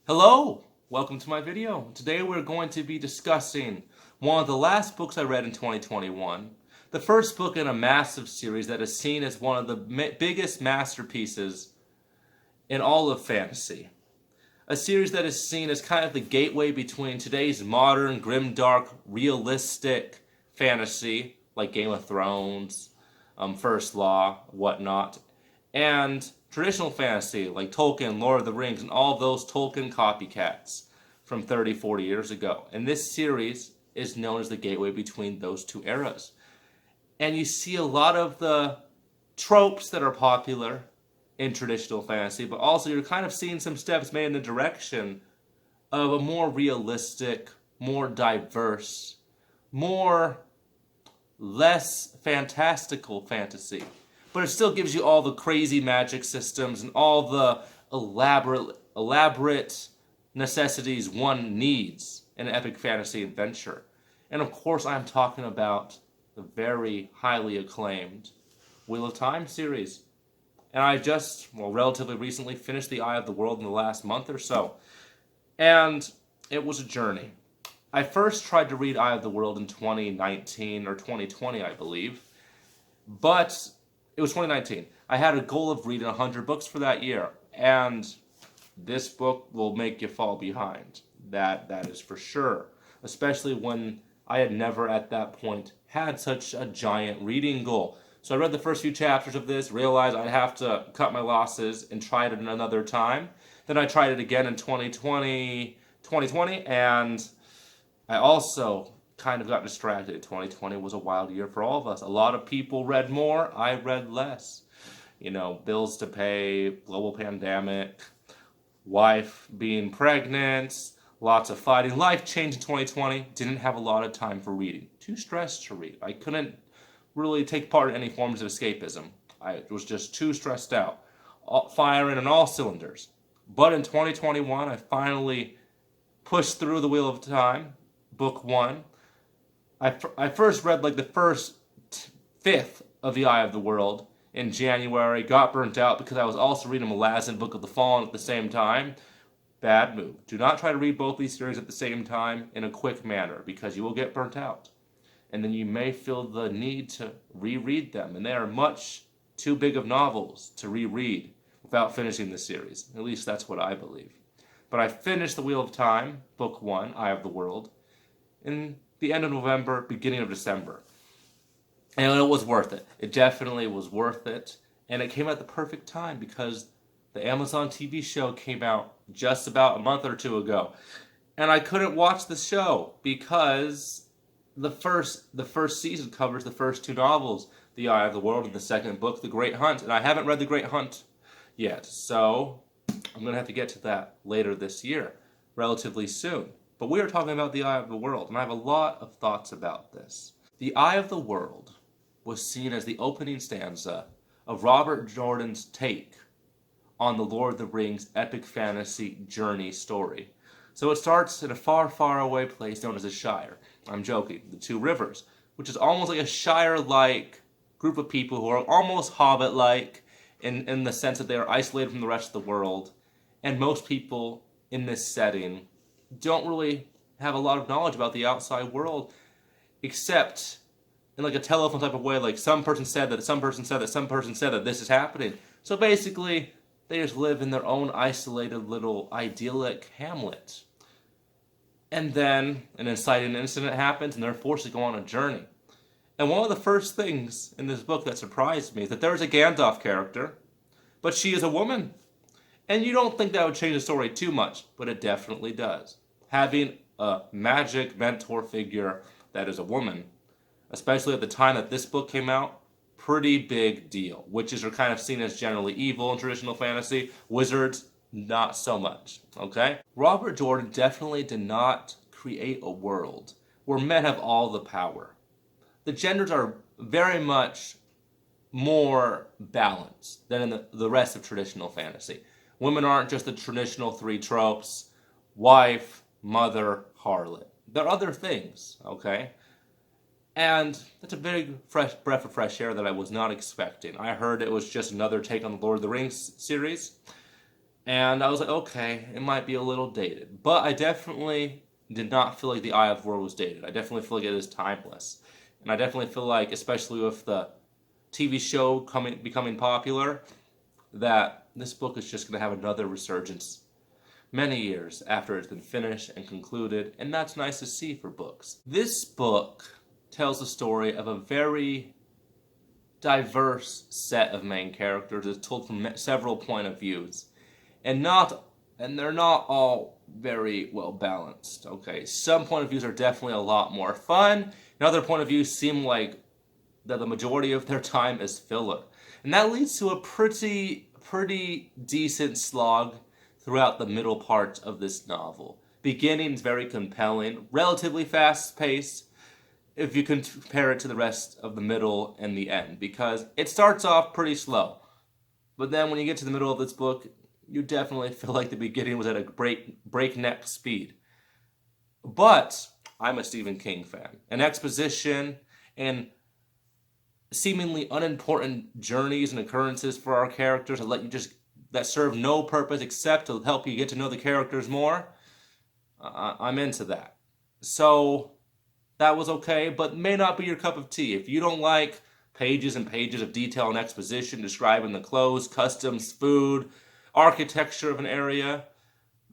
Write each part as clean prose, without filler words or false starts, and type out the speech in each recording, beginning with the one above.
Hello! Welcome to my video. Today we're going to be discussing one of the last books I read in 2021. The first book in a massive series that is seen as one of the biggest masterpieces in all of fantasy. A series that is seen as kind of the gateway between today's modern, grimdark, realistic fantasy, like Game of Thrones, First Law, whatnot, and traditional fantasy like Tolkien, Lord of the Rings, and all those Tolkien copycats from 30, 40 years ago. And this series is known as the gateway between those two eras. And you see a lot of the tropes that are popular in traditional fantasy, but also you're kind of seeing some steps made in the direction of a more realistic, more diverse, less fantastical fantasy. But it still gives you all the crazy magic systems and all the elaborate necessities one needs in an epic fantasy adventure. And of course I'm talking about the very highly acclaimed Wheel of Time series. And I just, relatively recently finished The Eye of the World in the last month or so. And it was a journey. I first tried to read Eye of the World in 2019 or 2020, I believe. But it was 2019. I had a goal of reading 100 books for that year, and this book will make you fall behind. That is for sure. Especially when I had never at that point had such a giant reading goal. So I read the first few chapters of this, realized I'd have to cut my losses and try it another time. Then I tried it again in 2020, and I also kind of got distracted. 2020 was a wild year for all of us. A lot of people read more, I read less. Bills to pay, global pandemic, wife being pregnant, lots of fighting. Life changed in 2020. Didn't have a lot of time for reading. Too stressed to read. I couldn't really take part in any forms of escapism. I was just too stressed out. Firing on all cylinders. But in 2021, I finally pushed through The Wheel of Time, book 1. I first read like the first fifth of The Eye of the World in January, got burnt out because I was also reading Malazan, Book of the Fallen at the same time. Bad move. Do not try to read both these series at the same time in a quick manner because you will get burnt out. And then you may feel the need to reread them. And they are much too big of novels to reread without finishing the series. At least that's what I believe. But I finished The Wheel of Time, book 1, Eye of the World, in the end of November, beginning of December. And it was worth it. It definitely was worth it. And it came at the perfect time because the Amazon TV show came out just about a month or two ago. And I couldn't watch the show because the first season covers the first two novels, The Eye of the World, and the second book, The Great Hunt. And I haven't read The Great Hunt yet. So I'm going to have to get to that later this year, relatively soon. But we are talking about The Eye of the World, and I have a lot of thoughts about this. The Eye of the World was seen as the opening stanza of Robert Jordan's take on the Lord of the Rings epic fantasy journey story. So it starts in a far, far away place known as a Shire. I'm joking, the Two Rivers, which is almost like a Shire-like group of people who are almost Hobbit-like in the sense that they are isolated from the rest of the world. And most people in this setting don't really have a lot of knowledge about the outside world, except in like a telephone type of way, like some person said that, some person said that, some person said that this is happening. So basically, they just live in their own isolated little idyllic hamlet. And then an inciting incident happens and they're forced to go on a journey. And one of the first things in this book that surprised me is that there is a Gandalf character, but she is a woman. And you don't think that would change the story too much, but it definitely does. Having a magic mentor figure that is a woman, especially at the time that this book came out, pretty big deal. Witches are kind of seen as generally evil in traditional fantasy. Wizards, not so much, okay? Robert Jordan definitely did not create a world where men have all the power. The genders are very much more balanced than in the rest of traditional fantasy. Women aren't just the traditional three tropes: wife, mother, harlot. There are other things, okay? And that's a big breath of fresh air that I was not expecting. I heard it was just another take on the Lord of the Rings series. And I was like, okay, it might be a little dated. But I definitely did not feel like The Eye of the World was dated. I definitely feel like it is timeless. And I definitely feel like, especially with the TV show becoming popular, that this book is just going to have another resurgence many years after it's been finished and concluded, and that's nice to see for books. This book tells the story of a very diverse set of main characters. It's told from several point of views, and they're not all very well balanced. Okay, some point of views are definitely a lot more fun, and other point of views seem like that the majority of their time is filler, and that leads to a pretty decent slog throughout the middle part of this novel. Beginning's very compelling, relatively fast-paced, if you compare it to the rest of the middle and the end, because it starts off pretty slow. But then when you get to the middle of this book, you definitely feel like the beginning was at a breakneck speed. But I'm a Stephen King fan. An exposition and seemingly unimportant journeys and occurrences for our characters that serve no purpose except to help you get to know the characters more, I'm into that. So that was okay, but may not be your cup of tea. If you don't like pages and pages of detail and exposition describing the clothes, customs, food, architecture of an area,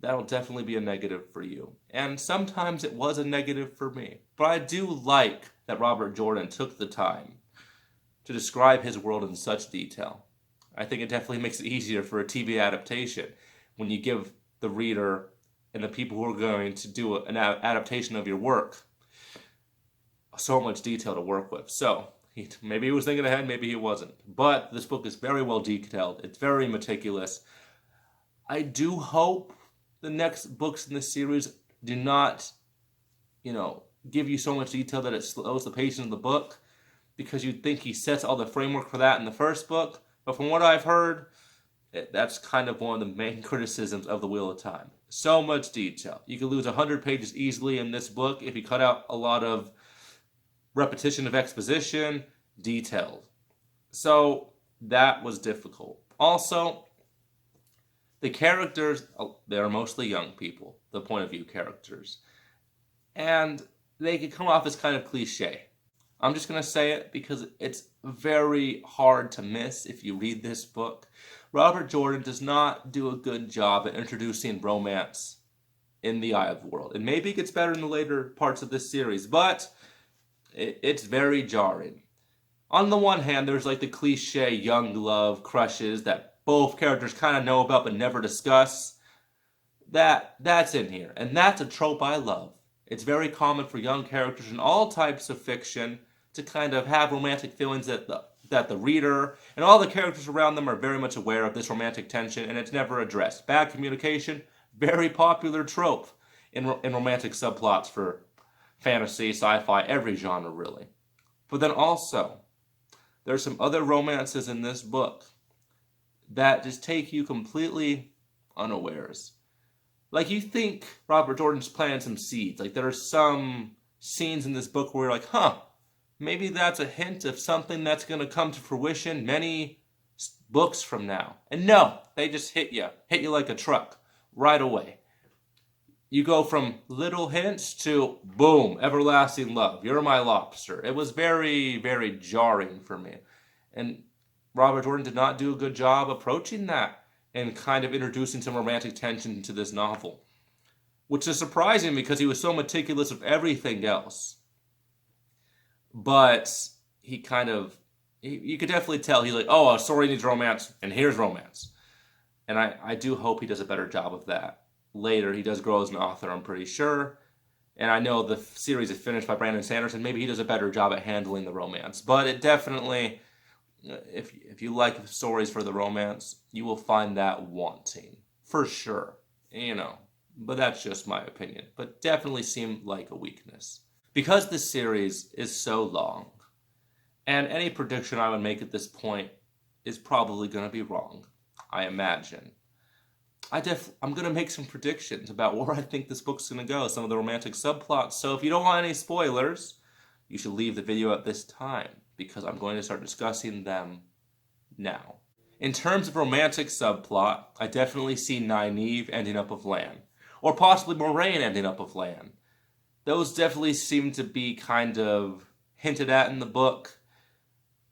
that'll definitely be a negative for you. And sometimes it was a negative for me. But I do like that Robert Jordan took the time to describe his world in such detail. I think it definitely makes it easier for a TV adaptation when you give the reader and the people who are going to do an adaptation of your work so much detail to work with. So maybe he was thinking ahead, maybe he wasn't. But this book is very well detailed. It's very meticulous. I do hope the next books in this series do not, give you so much detail that it slows the pace of the book, because you'd think he sets all the framework for that in the first book. But from what I've heard, that's kind of one of the main criticisms of The Wheel of Time. So much detail. You could lose 100 pages easily in this book if you cut out a lot of repetition of exposition, detailed. So that was difficult. Also, the characters, they're mostly young people, the point of view characters. And they can come off as kind of cliche. I'm just going to say it because it's very hard to miss if you read this book. Robert Jordan does not do a good job at introducing romance in The Eye of the World. And maybe it gets better in the later parts of this series, but it's very jarring. On the one hand, there's like the cliche young love crushes that both characters kind of know about but never discuss. That's in here, and that's a trope I love. It's very common for young characters in all types of fiction to kind of have romantic feelings that the reader and all the characters around them are very much aware of this romantic tension, and it's never addressed. Bad communication, very popular trope in romantic subplots for fantasy, sci-fi, every genre really. But then also, there's some other romances in this book that just take you completely unawares. Like, you think Robert Jordan's planting some seeds. Like, there are some scenes in this book where you're like, maybe that's a hint of something that's going to come to fruition many books from now. And no, they just hit you like a truck right away. You go from little hints to boom, everlasting love. You're my lobster. It was very, very jarring for me. And Robert Jordan did not do a good job approaching that and kind of introducing some romantic tension into this novel, which is surprising because he was so meticulous of everything else. But he kind of, you could definitely tell he's like, a story needs romance, and here's romance. And I do hope he does a better job of that. Later, he does grow as an author, I'm pretty sure. And I know the series is finished by Brandon Sanderson. Maybe he does a better job at handling the romance. But it definitely, if you like stories for the romance, you will find that wanting. For sure. But that's just my opinion. But definitely seemed like a weakness. Because this series is so long, and any prediction I would make at this point is probably going to be wrong, I imagine. I'm going to make some predictions about where I think this book's going to go, some of the romantic subplots. So if you don't want any spoilers, you should leave the video at this time, because I'm going to start discussing them now. In terms of romantic subplot, I definitely see Nynaeve ending up with Lan. Or possibly Moraine ending up with Lan. Those definitely seem to be kind of hinted at in the book,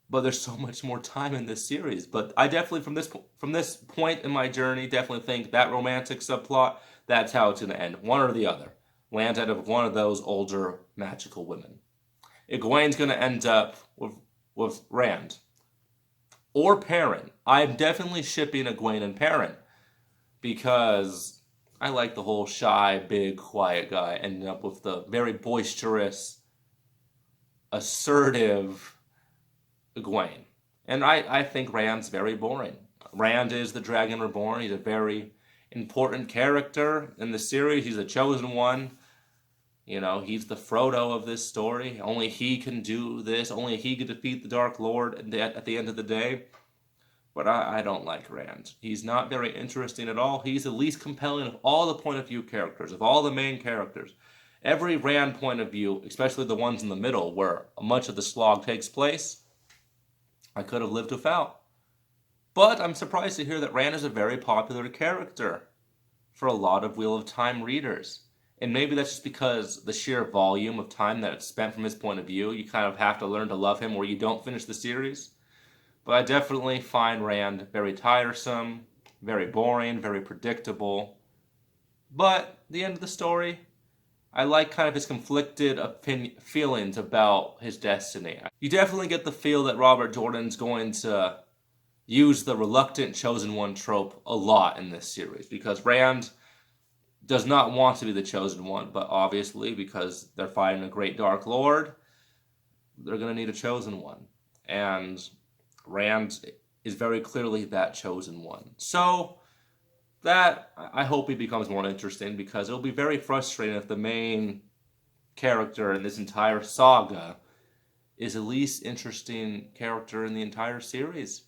but there's so much more time in this series. But I definitely, from this point in my journey, definitely think that romantic subplot, that's how it's going to end. One or the other. Lan's out of one of those older magical women. Egwene's going to end up with Rand. Or Perrin. I'm definitely shipping Egwene and Perrin, because I like the whole shy, big, quiet guy ending up with the very boisterous, assertive Egwene. And I think Rand's very boring. Rand is the Dragon Reborn. He's a very important character in the series. He's the chosen one. You know, he's the Frodo of this story. Only he can do this. Only he can defeat the Dark Lord at the end of the day. But I don't like Rand. He's not very interesting at all. He's the least compelling of all the point of view characters, of all the main characters. Every Rand point of view, especially the ones in the middle where much of the slog takes place, I could have lived without. But I'm surprised to hear that Rand is a very popular character for a lot of Wheel of Time readers. And maybe that's just because the sheer volume of time that it's spent from his point of view, you kind of have to learn to love him or you don't finish the series. But I definitely find Rand very tiresome, very boring, very predictable. But at the end of the story, I like kind of his conflicted feelings about his destiny. You definitely get the feel that Robert Jordan's going to use the reluctant chosen one trope a lot in this series, because Rand does not want to be the chosen one, but obviously because they're fighting a great Dark Lord, they're going to need a chosen one. And Rand is very clearly that chosen one. So that, I hope he becomes more interesting, because it'll be very frustrating if the main character in this entire saga is the least interesting character in the entire series.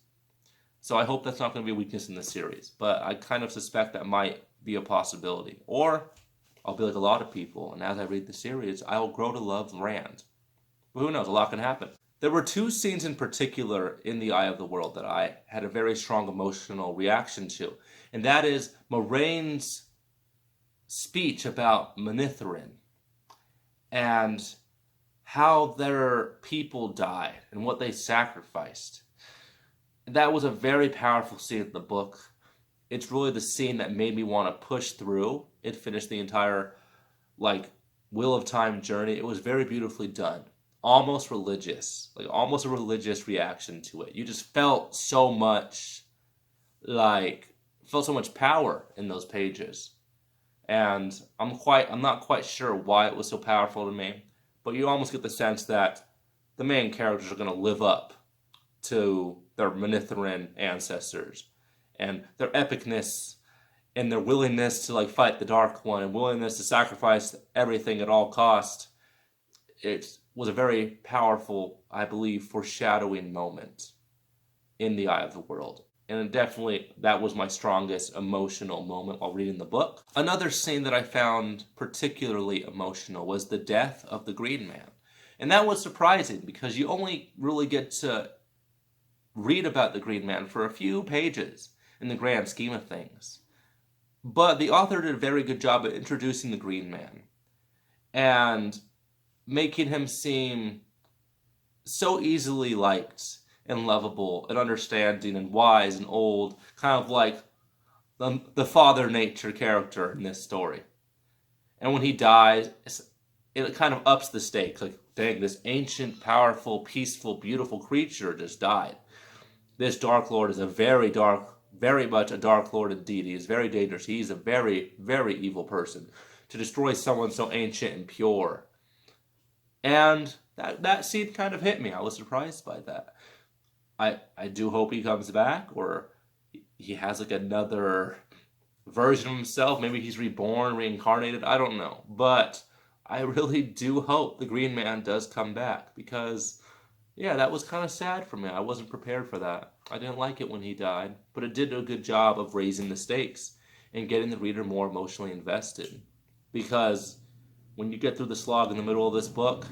So I hope that's not going to be a weakness in the series, but I kind of suspect that might be a possibility. Or I'll be like a lot of people, and as I read the series, I will grow to love Rand. But who knows, a lot can happen. There were two scenes in particular in The Eye of the World that I had a very strong emotional reaction to. And that is Moraine's speech about Manithrin and how their people died and what they sacrificed. That was a very powerful scene in the book. It's really the scene that made me want to push through. It finished the entire, Wheel of Time journey. It was very beautifully done. Almost religious. Almost a religious reaction to it. You just felt so much, power in those pages. And I'm not quite sure why it was so powerful to me, but you almost get the sense that the main characters are going to live up to their Manithrin ancestors and their epicness and their willingness to fight the Dark One and willingness to sacrifice everything at all cost. It was a very powerful, I believe, foreshadowing moment in The Eye of the World. And definitely that was my strongest emotional moment while reading the book. Another scene that I found particularly emotional was the death of the Green Man. And that was surprising, because you only really get to read about the Green Man for a few pages in the grand scheme of things. But the author did a very good job at introducing the Green Man and making him seem so easily liked and lovable and understanding and wise and old, kind of like the Father Nature character in this story. And when he dies, it kind of ups the stakes. Dang, this ancient, powerful, peaceful, beautiful creature just died. This Dark Lord is very much a Dark Lord indeed. He is very dangerous. He's a very, very evil person. To destroy someone so ancient and pure. And that scene kind of hit me. I was surprised by that. I do hope he comes back, or he has another version of himself. Maybe he's reborn, reincarnated. I don't know. But I really do hope the Green Man does come back, because, yeah, that was kind of sad for me. I wasn't prepared for that. I didn't like it when he died, but it did do a good job of raising the stakes and getting the reader more emotionally invested. Because when you get through the slog in the middle of this book,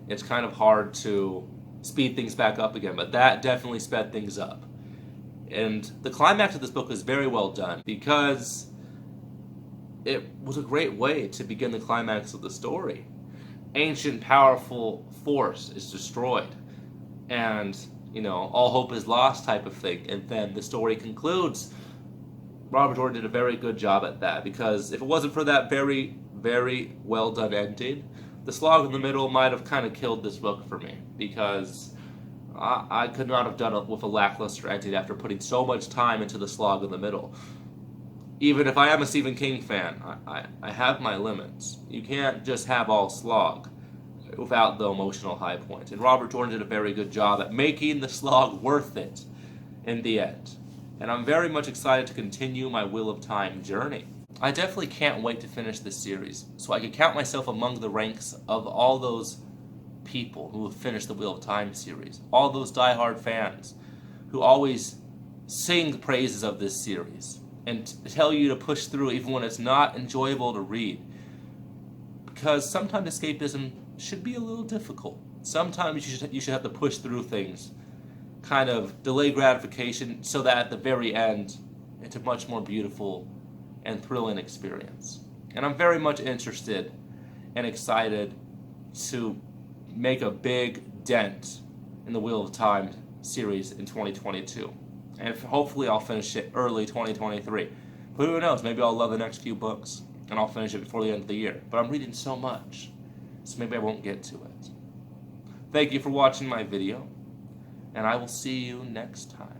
it's kind of hard to speed things back up again, but that definitely sped things up. And the climax of this book is very well done because it was a great way to begin the climax of the story. Ancient, powerful force is destroyed, and, all hope is lost type of thing. And then the story concludes. Robert Jordan did a very good job at that, because if it wasn't for that very, very well done ending, the slog in the middle might have kind of killed this book for me, because I could not have done it with a lackluster ending after putting so much time into the slog in the middle. Even if I am a Stephen King fan, I have my limits. You can't just have all slog without the emotional high point. And Robert Jordan did a very good job at making the slog worth it in the end. And I'm very much excited to continue my Wheel of Time journey. I definitely can't wait to finish this series, so I can count myself among the ranks of all those people who have finished the Wheel of Time series, all those diehard fans who always sing the praises of this series and tell you to push through even when it's not enjoyable to read. Because sometimes escapism should be a little difficult. Sometimes you should have to push through things, kind of delay gratification, so that at the very end it's a much more beautiful and thrilling experience. And I'm very much interested and excited to make a big dent in the Wheel of Time series in 2022. And hopefully I'll finish it early 2023. But who knows, maybe I'll love the next few books and I'll finish it before the end of the year. But I'm reading so much, so maybe I won't get to it. Thank you for watching my video, and I will see you next time.